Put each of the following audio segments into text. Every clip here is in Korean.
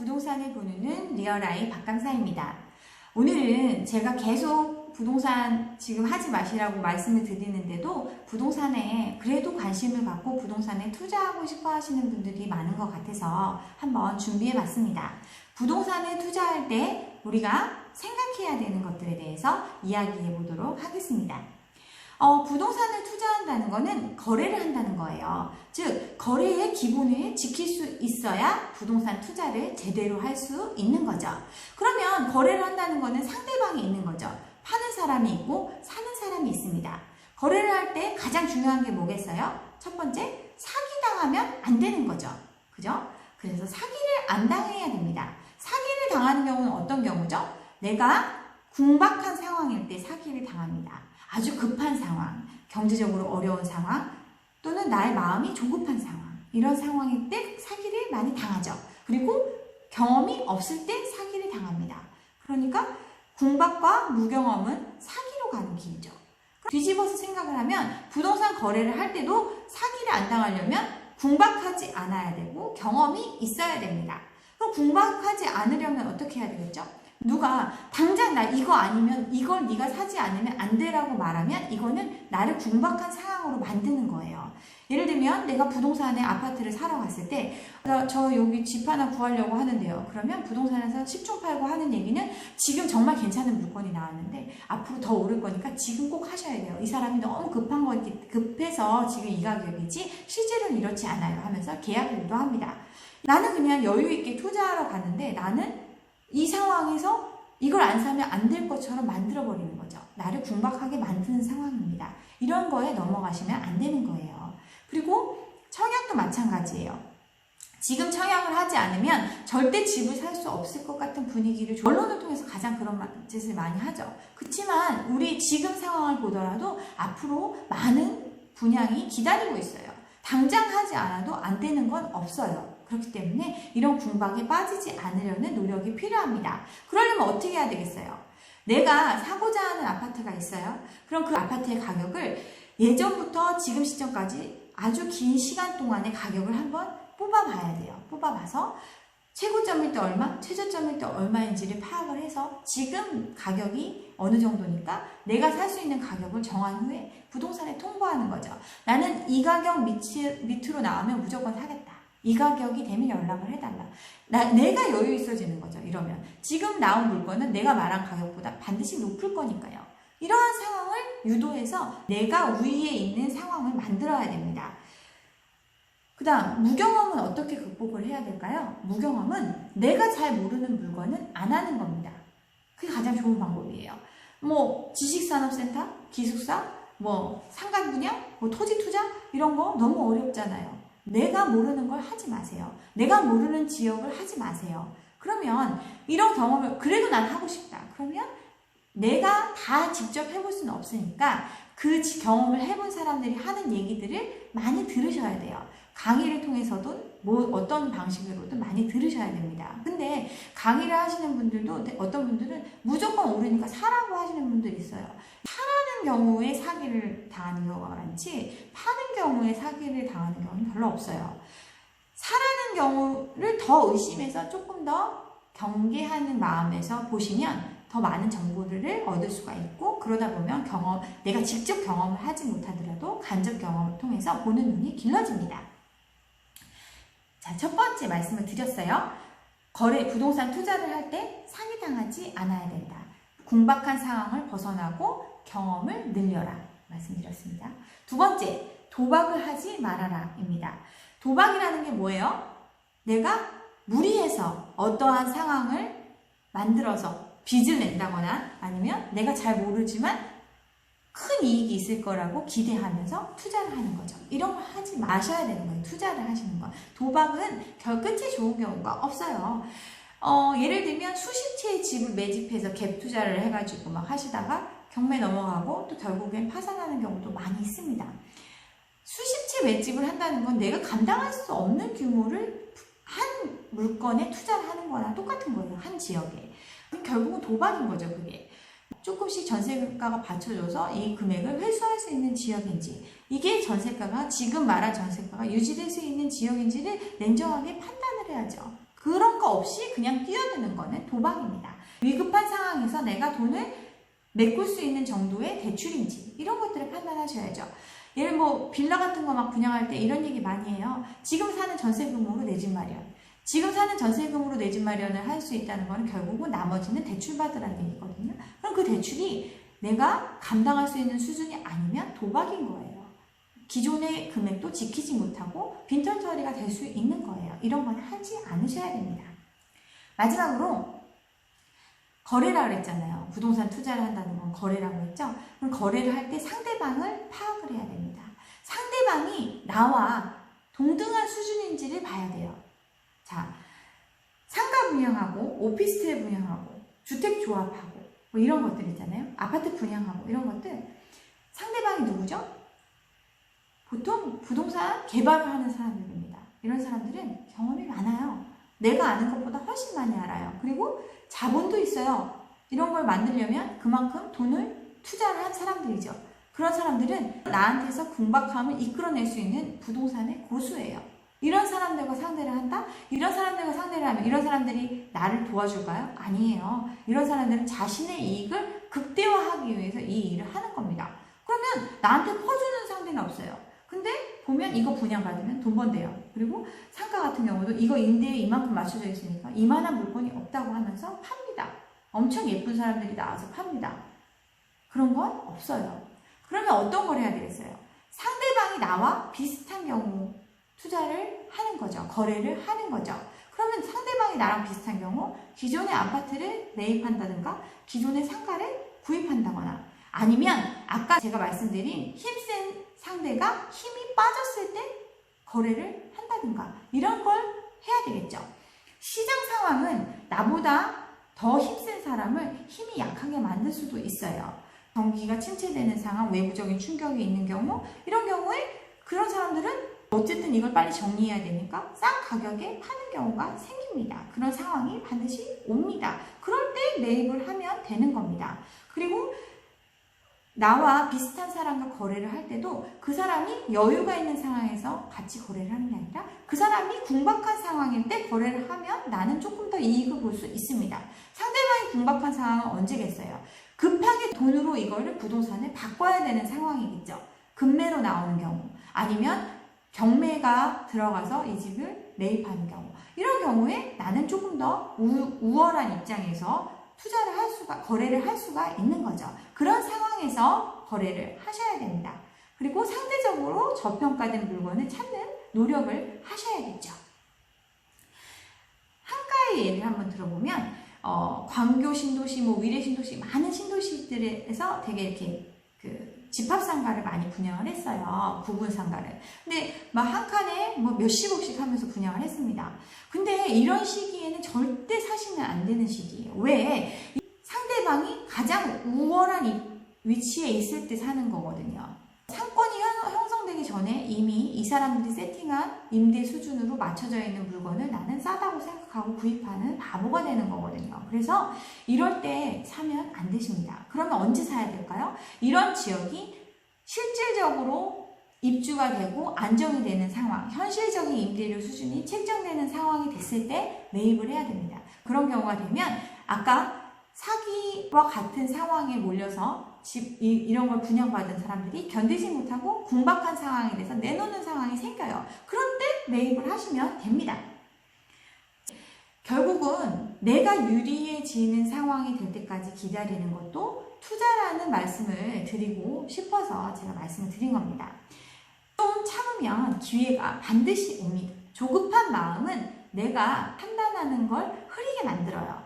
부동산을 보는 리얼아이 박강사입니다. 오늘은 제가 계속 부동산 지금 하지 마시라고 말씀을 드리는데도 부동산에 그래도 관심을 갖고 부동산에 투자하고 싶어 하시는 분들이 많은 것 같아서 한번 준비해 봤습니다. 부동산에 투자할 때 우리가 생각해야 되는 것들에 대해서 이야기해 보도록 하겠습니다. 부동산을 투자한다는 것은 거래를 한다는 거예요. 즉, 거래의 기본을 지킬 수 있어야 부동산 투자를 제대로 할 수 있는 거죠. 그러면 거래를 한다는 것은 상대방이 있는 거죠. 파는 사람이 있고 사는 사람이 있습니다. 거래를 할 때 가장 중요한 게 뭐겠어요? 첫 번째, 사기당하면 안 되는 거죠. 그죠? 그래서 사기를 안 당해야 됩니다. 사기를 당하는 경우는 어떤 경우죠? 내가 궁박한 상황일 때 사기를 당합니다. 아주 급한 상황, 경제적으로 어려운 상황, 또는 나의 마음이 조급한 상황, 이런 상황일 때 사기를 많이 당하죠. 그리고 경험이 없을 때 사기를 당합니다. 그러니까 궁박과 무경험은 사기로 가는 길이죠. 뒤집어서 생각을 하면 부동산 거래를 할 때도 사기를 안 당하려면 궁박하지 않아야 되고 경험이 있어야 됩니다. 그럼 궁박하지 않으려면 어떻게 해야 되겠죠? 누가 당장 나 이거 아니면 이걸 네가 사지 않으면 안 돼라고 말하면 이거는 나를 궁박한 상황으로 만드는 거예요. 예를 들면 내가 부동산에 아파트를 사러 갔을 때 저 여기 집 하나 구하려고 하는데요. 그러면 부동산에서 10중 팔고 하는 얘기는 지금 정말 괜찮은 물건이 나왔는데 앞으로 더 오를 거니까 지금 꼭 하셔야 돼요. 이 사람이 너무 급해서 지금 이 가격이지 실제로는 이렇지 않아요 하면서 계약을 유도합니다. 나는 그냥 여유 있게 투자하러 갔는데 나는 이 상황에서 이걸 안 사면 안 될 것처럼 만들어버리는 거죠. 나를 궁박하게 만드는 상황입니다. 이런 거에 넘어가시면 안 되는 거예요. 그리고 청약도 마찬가지예요. 지금 청약을 하지 않으면 절대 집을 살 수 없을 것 같은 분위기를 언론을 통해서 가장 그런 짓을 많이 하죠. 그렇지만 우리 지금 상황을 보더라도 앞으로 많은 분양이 기다리고 있어요. 당장 하지 않아도 안 되는 건 없어요. 그렇기 때문에 이런 궁박에 빠지지 않으려는 노력이 필요합니다. 그러려면 어떻게 해야 되겠어요? 내가 사고자 하는 아파트가 있어요. 그럼 그 아파트의 가격을 예전부터 지금 시점까지 아주 긴 시간 동안의 가격을 한번 뽑아봐야 돼요. 뽑아봐서 최고점일 때 얼마, 최저점일 때 얼마인지를 파악을 해서 지금 가격이 어느 정도니까 내가 살 수 있는 가격을 정한 후에 부동산에 통보하는 거죠. 나는 이 가격 밑으로 나오면 무조건 사겠다. 이 가격이 되면 연락을 해달라. 내가 여유 있어지는 거죠. 이러면 지금 나온 물건은 내가 말한 가격보다 반드시 높을 거니까요. 이러한 상황을 유도해서 내가 우위에 있는 상황을 만들어야 됩니다. 그 다음 무경험은 어떻게 극복을 해야 될까요? 무경험은 내가 잘 모르는 물건은 안 하는 겁니다. 그게 가장 좋은 방법이에요. 지식산업센터, 기숙사, 상가분양, 토지투자 이런 거 너무 어렵잖아요. 내가 모르는 걸 하지 마세요. 내가 모르는 지역을 하지 마세요. 그러면 이런 경험을 그래도 난 하고 싶다. 그러면 내가 다 직접 해볼 수는 없으니까 그 경험을 해본 사람들이 하는 얘기들을 많이 들으셔야 돼요. 강의를 통해서든 어떤 방식으로든 많이 들으셔야 됩니다. 근데 강의를 하시는 분들도 어떤 분들은 무조건 오르니까 사라고 하시는 분들이 있어요. 사라는 경우에 사기를 당하는 경우가 많지 파는 경우에 사기를 당하는 경우는 별로 없어요. 사라는 경우를 더 의심해서 조금 더 경계하는 마음에서 보시면 더 많은 정보들을 얻을 수가 있고 그러다 보면 내가 직접 경험을 하지 못하더라도 간접 경험을 통해서 보는 눈이 길러집니다. 자, 첫 번째 말씀을 드렸어요. 부동산 투자를 할 때 사기당하지 않아야 된다. 궁박한 상황을 벗어나고 경험을 늘려라. 말씀드렸습니다. 두 번째, 도박을 하지 말아라 입니다. 도박이라는 게 뭐예요? 내가 무리해서 어떠한 상황을 만들어서 빚을 낸다거나 아니면 내가 잘 모르지만 큰 이익이 있을 거라고 기대하면서 투자를 하는 거죠. 이런 걸 하지 마셔야 되는 거예요. 투자를 하시는 건. 도박은 결끝이 좋은 경우가 없어요. 예를 들면 수십 채의 집을 매집해서 갭 투자를 해가지고 막 하시다가 경매 넘어가고 또 결국엔 파산하는 경우도 많이 있습니다. 수십 채 매집을 한다는 건 내가 감당할 수 없는 규모를 한 물건에 투자를 하는 거나 똑같은 거예요. 한 지역에. 결국은 도박인 거죠, 그게. 조금씩 전세가가 받쳐줘서 이 금액을 회수할 수 있는 지역인지 이게 전세가가 지금 말한 전세가가 유지될 수 있는 지역인지를 냉정하게 판단을 해야죠. 그런 거 없이 그냥 뛰어드는 거는 도박입니다. 위급한 상황에서 내가 돈을 메꿀 수 있는 정도의 대출인지 이런 것들을 판단하셔야죠. 예를 뭐 빌라 같은 거 막 분양할 때 이런 얘기 많이 해요. 지금 사는 전세금으로 내 집 마련. 지금 사는 전세금으로 내 집 마련을 할 수 있다는 거는 결국은 나머지는 대출 받으라는 얘기거든요. 그럼 그 대출이 내가 감당할 수 있는 수준이 아니면 도박인 거예요. 기존의 금액도 지키지 못하고 빈털 처리가 될 수 있는 거예요. 이런 건 하지 않으셔야 됩니다. 마지막으로 거래라 그랬잖아요. 부동산 투자를 한다는 건 거래라고 했죠. 그럼 거래를 할 때 상대방을 파악을 해야 됩니다. 상대방이 나와 동등한 수준인지를 봐야 돼요. 자, 상가 분양하고 오피스텔 분양하고 주택 조합하고 뭐 이런 것들 있잖아요. 아파트 분양하고 이런 것들 상대방이 누구죠? 보통 부동산 개발을 하는 사람들입니다. 이런 사람들은 경험이 많아요. 내가 아는 것보다 훨씬 많이 알아요. 그리고 자본도 있어요. 이런 걸 만들려면 그만큼 돈을 투자를 한 사람들이죠. 그런 사람들은 나한테서 궁박함을 이끌어낼 수 있는 부동산의 고수예요. 이런 사람들과 상대를 한다? 이런 사람들과 상대를 하면 이런 사람들이 나를 도와줄까요? 아니에요. 이런 사람들은 자신의 이익을 극대화하기 위해서 이 일을 하는 겁니다. 그러면 나한테 퍼주는 상대는 없어요. 근데 보면 이거 분양받으면 돈 번대요. 그리고 상가 같은 경우도 이거 임대에 이만큼 맞춰져 있으니까 이만한 물건이 없다고 하면서 팝니다. 엄청 예쁜 사람들이 나와서 팝니다. 그런 건 없어요. 그러면 어떤 걸 해야 되겠어요? 상대방이 나와 비슷한 경우 투자를 하는 거죠. 거래를 하는 거죠. 그러면 상대방이 나랑 비슷한 경우 기존의 아파트를 매입한다든가 기존의 상가를 구입한다거나 아니면 아까 제가 말씀드린 힘센 상대가 힘이 빠졌을 때 거래를 한다든가 이런 걸 해야 되겠죠. 시장 상황은 나보다 더 힘센 사람을 힘이 약하게 만들 수도 있어요. 경기가 침체되는 상황, 외부적인 충격이 있는 경우 이런 경우에 그런 사람들은 어쨌든 이걸 빨리 정리해야 되니까 싼 가격에 파는 경우가 생깁니다. 그런 상황이 반드시 옵니다. 그럴 때 매입을 하면 되는 겁니다. 그리고 나와 비슷한 사람과 거래를 할 때도 그 사람이 여유가 있는 상황에서 같이 거래를 하는 게 아니라 그 사람이 궁박한 상황일 때 거래를 하면 나는 조금 더 이익을 볼 수 있습니다. 상대방이 궁박한 상황은 언제겠어요? 급하게 돈으로 이거를 부동산을 바꿔야 되는 상황이겠죠. 급매로 나오는 경우 아니면 경매가 들어가서 이 집을 매입하는 경우 이런 경우에 나는 조금 더 우월한 입장에서 투자를 할 수가, 거래를 할 수가 있는 거죠. 그런 상황에서 거래를 하셔야 됩니다. 그리고 상대적으로 저평가된 물건을 찾는 노력을 하셔야겠죠. 한가의 예를 한번 들어보면 광교 신도시, 뭐 위례 신도시, 많은 신도시들에서 되게 이렇게 집합상가를 많이 분양을 했어요. 구분상가를. 근데 막 한 칸에 뭐 몇십억씩 하면서 분양을 했습니다. 근데 이런 시기에는 절대 사시면 안 되는 시기예요. 왜? 상대방이 가장 우월한 위치에 있을 때 사는 거거든요. 상권이 형성되기 전에 이미 이 사람들이 세팅한 임대 수준으로 맞춰져 있는 물건을 나는 싸다고 생각하고 구입하는 바보가 되는 거거든요. 그래서 이럴 때 사면 안 되십니다. 그러면 언제 사야 될까요? 이런 지역이 실질적으로 입주가 되고 안정이 되는 상황, 현실적인 임대료 수준이 책정되는 상황이 됐을 때 매입을 해야 됩니다. 그런 경우가 되면 아까 사기와 같은 상황에 몰려서 이런 걸 분양받은 사람들이 견디지 못하고 궁박한 상황에 대해서 내놓는 상황이 생겨요. 그럴 때 매입을 하시면 됩니다. 결국은 내가 유리해지는 상황이 될 때까지 기다리는 것도 투자라는 말씀을 드리고 싶어서 제가 말씀을 드린 겁니다. 좀 참으면 기회가 반드시 옵니다. 조급한 마음은 내가 판단하는 걸 흐리게 만들어요.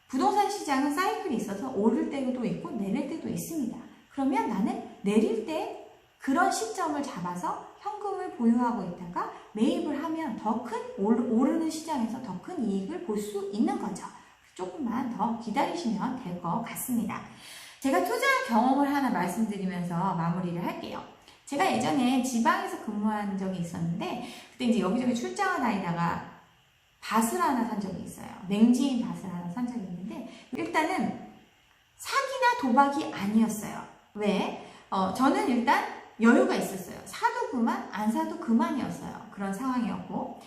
부동산 시장은 사이클이 있어서 오를 때도 있고 내릴 때도 있습니다. 그러면 나는 내릴 때 그런 시점을 잡아서 현금을 보유하고 있다가 매입을 하면 더 큰 오르는 시장에서 더 큰 이익을 볼 수 있는 거죠. 조금만 더 기다리시면 될 것 같습니다. 제가 투자 경험을 하나 말씀드리면서 마무리를 할게요. 제가 예전에 지방에서 근무한 적이 있었는데 그때 이제 여기저기 출장을 다니다가 밭을 하나 산 적이 있어요. 맹지인 밭을 하나 산 적이 있는데 일단은 사기나 도박이 아니었어요. 왜? 저는 일단 여유가 있었어요. 사도 그만, 안 사도 그만이었어요. 그런 상황이었고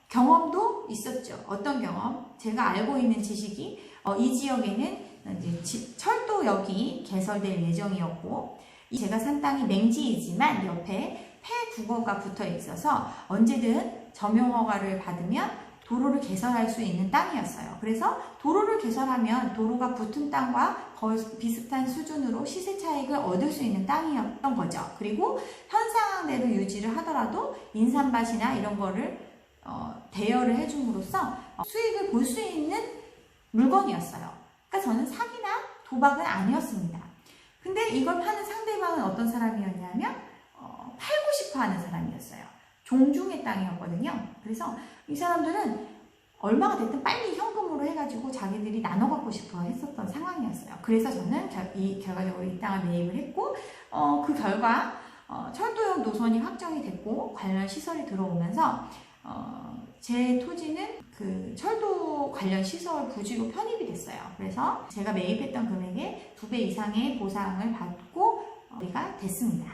경험도 있었죠. 어떤 경험? 제가 알고 있는 지식이 이 지역에는 이제 철도역이 개설될 예정이었고, 제가 산 땅이 맹지이지만 옆에 폐국어가 붙어 있어서 언제든 점용허가를 받으면 도로를 개설할 수 있는 땅이었어요. 그래서 도로를 개설하면 도로가 붙은 땅과 거의 비슷한 수준으로 시세 차익을 얻을 수 있는 땅이었던 거죠. 그리고 현 상황대로 유지를 하더라도 인삼밭이나 이런 거를 대여를 해줌으로써 수익을 볼 수 있는 물건이었어요. 그러니까 저는 사기나 도박은 아니었습니다. 근데 이걸 파는 상대방은 어떤 사람이었냐면 팔고 싶어 하는 사람이었어요. 종중의 땅이었거든요. 그래서 이 사람들은 얼마가 됐든 빨리 현금으로 해가지고 자기들이 나눠 갖고 싶어 했었던 상황이었어요. 그래서 저는 결과적으로 이 땅을 매입을 했고, 그 결과 철도역 노선이 확정이 됐고 관련 시설이 들어오면서 제 토지는 그 철도 관련 시설 부지로 편입이 됐어요. 그래서 제가 매입했던 금액의 2배 이상의 보상을 받고 우리가 됐습니다.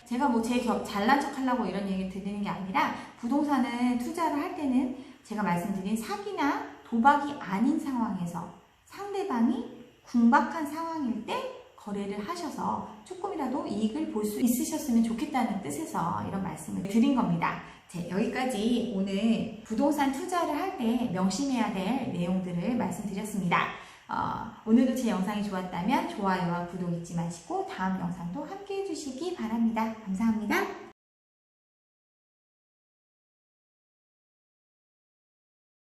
제가 뭐 잘난 척 하려고 이런 얘기 드리는 게 아니라, 부동산을 투자를 할 때는 제가 말씀드린 사기나 도박이 아닌 상황에서 상대방이 궁박한 상황일 때 거래를 하셔서 조금이라도 이익을 볼 수 있으셨으면 좋겠다는 뜻에서 이런 말씀을 드린 겁니다. 여기까지 오늘 부동산 투자를 할 때 명심해야 될 내용들을 말씀드렸습니다. 오늘도 제 영상이 좋았다면 좋아요와 구독 잊지 마시고 다음 영상도 함께 해주시기 바랍니다. 감사합니다.